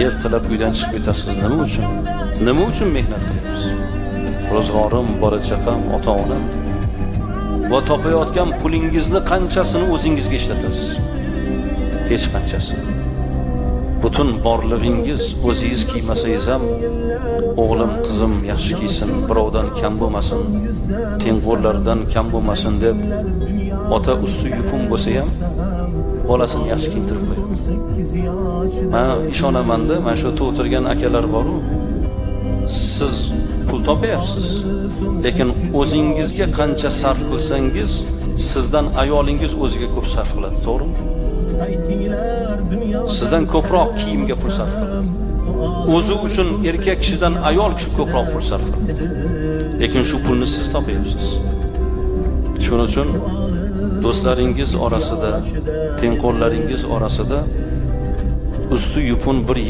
ertalab uydan chiqib ketasiz. Nima uchun? Nima uchun mehnat qilyapsiz? Ro'zg'orim, bola chaqam, ota-onam. Va topayotgan pulingizni qanchasini o'zingizga ishlatasiz? Hech qanchasini. Butun borlig'ingiz o'zingiz kiymasangiz ham o'g'lim, qizim yaxshi kiysin, birovdan kam bo'lmasin, tengqurlardan kam bo'lmasin deb ota usti yupun bo'lsa ham bolasini yaxshi kiyintirib qo'yadi. Men ishonaman-da, mana shu yerda o'tirgan akalar bor-ku. Siz pul topyapsiz, lekin o'zingizga qancha sarf qilsangiz, sizdan ayolingiz o'ziga ko'p sarf qiladi, to'g'rimi? Sizdan ko'proq kiyimga pul sarf qiladi. O'zi uchun erkak kishidan ayol kishi ko'proq pul sarf qiladi. Lekin shu pulni siz topyapsiz. Shuning uchun do'stlaringiz orasida, tengqurlaringiz orasida usti yupun bir